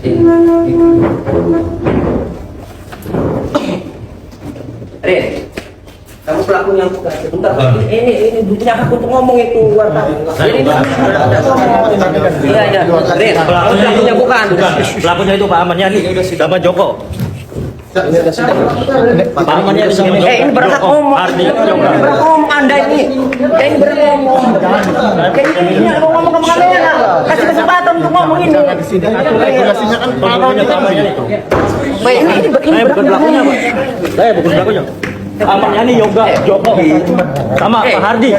Rin, kamu pelakunya bukan sebentar. Ini buktinya aku untuk ngomong itu wartawan. Ini iya. Rin, pelakunya bukan. Pelakunya itu Pak Ahmad Yani sama Joko. Pak Ahmad Yani sama Joko. Ini berhak ngomong. Ini berhak ngomong Anda ini. Ini berhak ngomong. Ini mau ngomong ke kamera. Kasih kesempatan untuk ngomong ini. Regulasinya kan Pelakunya Pak Ahmad Yani. Baik, ini Saya bukan pelakunya, Pak. Saya bukan pelakunya. Ahmad Yani, Yoga, Joko, sama Pak Hardi.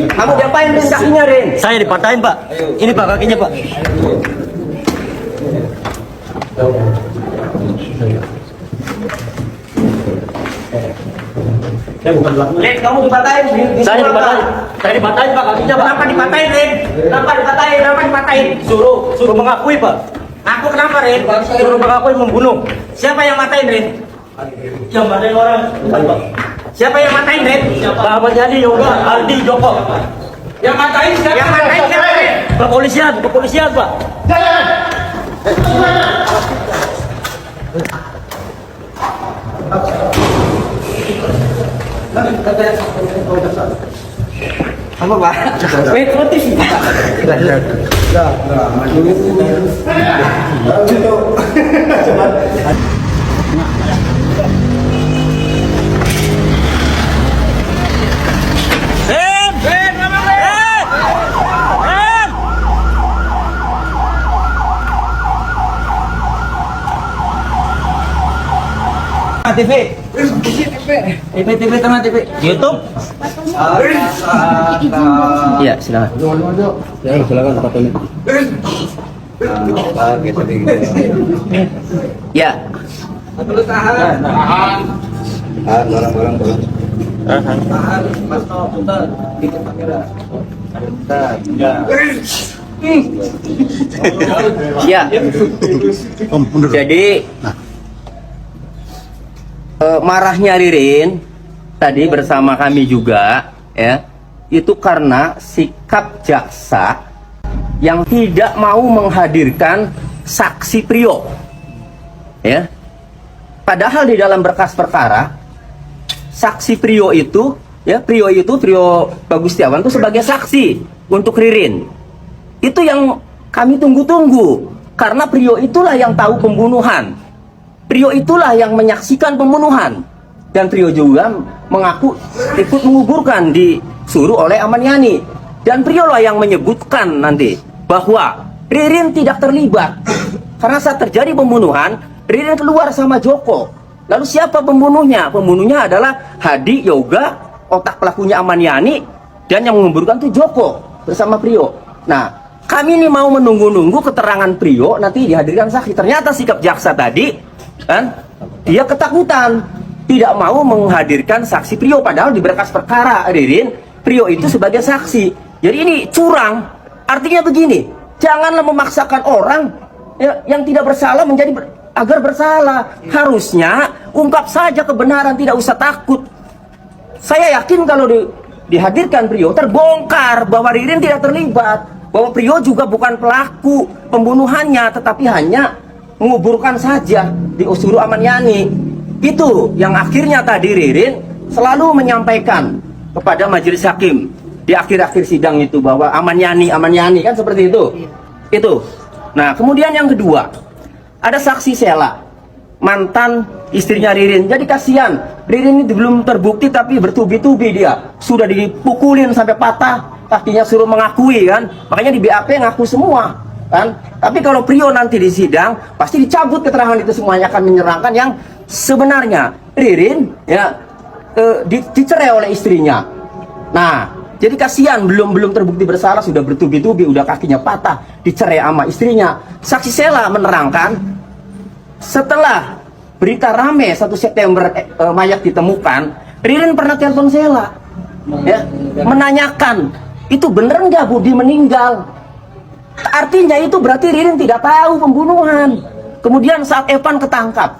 Kamu diapain Rin kakinya Rin? Saya dipatahin Pak. Ini Pak kakinya Pak. Saya bukan pelakunya. Rin, kamu dipatahin. Saya dipatahin Pak kakinya Pak. Kenapa dipatahin Rin? Kenapa dipatahin? Suruh mengakui Pak. Aku kenapa Rin? Suruh mengakui membunuh. Siapa yang matain Rin? Yang matahin orang bukan Pak. Siapa yang matain Rin? Pak Ahmad Yani, Yoga, Hardi, Joko. Yang matain siapa Rin? Kepolisian Pak. Apa Pak? Wait, notif Pak. TV. TV tengah TV. YouTube. Iya, silakan. Silakan Pak Tony. Ya. Ya. Jadi marahnya Ririn tadi bersama kami juga ya, itu karena sikap jaksa yang tidak mau menghadirkan saksi Prio ya. Padahal di dalam berkas perkara saksi Prio itu ya, Prio Bagustiawan itu sebagai saksi untuk Ririn. Itu yang kami tunggu-tunggu karena Prio itulah yang tahu pembunuhan. Prio itulah yang menyaksikan pembunuhan. Dan Prio juga mengaku ikut menguburkan, disuruh oleh Ahmad Yani. Dan Prio lah yang menyebutkan nanti bahwa Ririn tidak terlibat. Karena saat terjadi pembunuhan, Ririn keluar sama Joko. Lalu siapa pembunuhnya? Pembunuhnya adalah Hadi, Yoga, otak pelakunya Ahmad Yani, dan yang menguburkan itu Joko bersama Prio. Nah, kami ini mau menunggu-nunggu keterangan Prio nanti dihadirkan saksi. Ternyata sikap jaksa tadi kan dia ketakutan, tidak mau menghadirkan saksi Prio, padahal di berkas perkara Ririn Prio itu sebagai saksi. Jadi ini curang. Artinya begini, janganlah memaksakan orang ya, yang tidak bersalah menjadi agar bersalah. Harusnya ungkap saja kebenaran, tidak usah takut. Saya yakin kalau dihadirkan Prio, terbongkar bahwa Ririn tidak terlibat, bahwa Prio juga bukan pelaku pembunuhannya, tetapi hanya menguburkan saja di usuru Ahmad Yani. Itu yang akhirnya tadi Ririn selalu menyampaikan kepada majelis hakim di akhir-akhir sidang itu bahwa Ahmad Yani kan seperti itu. Itu. Nah, kemudian yang kedua, ada saksi Sela, mantan istrinya Ririn. Jadi kasihan, Ririn ini belum terbukti tapi bertubi-tubi dia. Sudah dipukulin sampai patah, kakinya suruh mengakui kan. Makanya di BAP ngaku semua. Kan? Tapi kalau Prio nanti di sidang pasti dicabut keterangan itu semuanya, akan menyerangkan yang sebenarnya Ririn ya dicerai oleh istrinya. Nah, jadi kasihan belum terbukti bersalah sudah bertubi-tubi, udah kakinya patah, dicerai sama istrinya. Saksi Sela menerangkan setelah berita rame 1 September mayat ditemukan, Ririn pernah telepon Sela ya, menanyakan itu bener nggak Budi meninggal. Artinya itu berarti Ririn tidak tahu pembunuhan. Kemudian saat Evan ketangkap,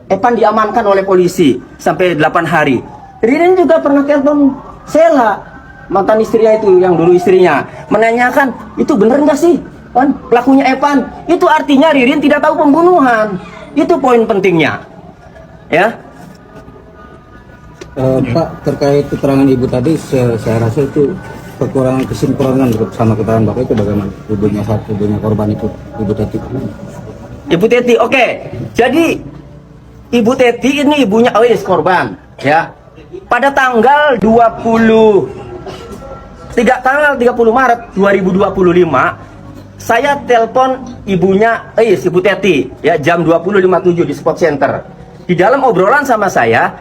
Evan diamankan oleh polisi sampai 8 hari. Ririn juga pernah telepon Sela, mantan istrinya itu, yang dulu istrinya, menanyakan itu bener nggak sih Kan pelakunya Evan. Itu artinya Ririn tidak tahu pembunuhan. Itu poin pentingnya. Ya. Pak, terkait keterangan ibu tadi, saya rasa itu kekurangan kesinkronan sama keterangan bapak itu bagaimana? Ibunya korban itu, ibu Teti. Ibu Teti, oke. Jadi Ibu Teti ini ibunya Ois korban, ya. Pada tanggal 30 Maret 2025, saya telepon ibunya Ois, Ibu Teti, ya, jam 20.57 di Spot Center. Di dalam obrolan sama saya,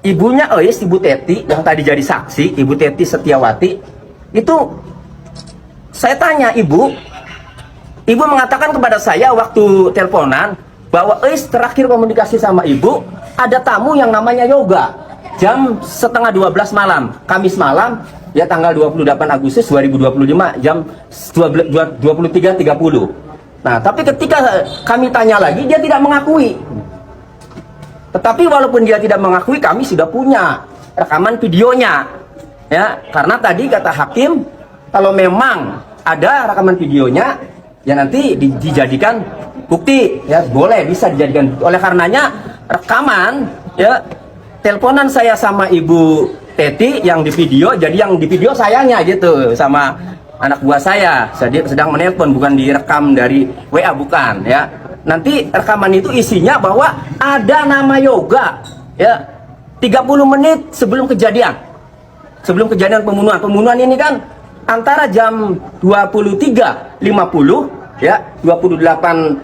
ibunya Ois, Ibu Teti yang tadi jadi saksi, Ibu Teti Setiawati, itu saya tanya, Ibu mengatakan kepada saya waktu teleponan bahwa Ois terakhir komunikasi sama ibu ada tamu yang namanya Yoga jam setengah 12 malam, Kamis malam, ya, tanggal 28 Agustus 2025 jam 23.30. Nah, tapi ketika kami tanya lagi, dia tidak mengakui. Tetapi walaupun dia tidak mengakui, kami sudah punya rekaman videonya, ya, karena tadi kata hakim kalau memang ada rekaman videonya, ya nanti dijadikan bukti, ya, boleh, bisa dijadikan bukti. Oleh karenanya rekaman, ya, teleponan saya sama Ibu Teti yang di video, jadi yang di video sayanya gitu sama anak buah saya sedang menelpon, bukan direkam dari WA, bukan, ya. Nanti rekaman itu isinya bahwa ada nama Yoga, ya, 30 menit sebelum kejadian pembunuhan ini kan antara jam 23.50, ya, 28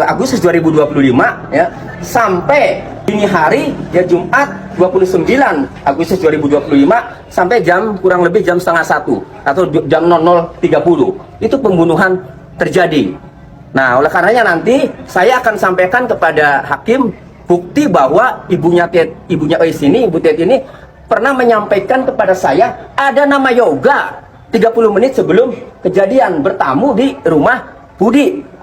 Agustus 2025, ya, sampai dini hari, ya, Jumat 29 Agustus 2025 sampai jam kurang lebih jam setengah 1 atau jam 00.30 itu pembunuhan terjadi. Nah, oleh karenanya nanti saya akan sampaikan kepada hakim bukti bahwa ibunya Ois ini, Ibu Teti ini pernah menyampaikan kepada saya ada nama Yoga 30 menit sebelum kejadian bertamu di rumah Budi.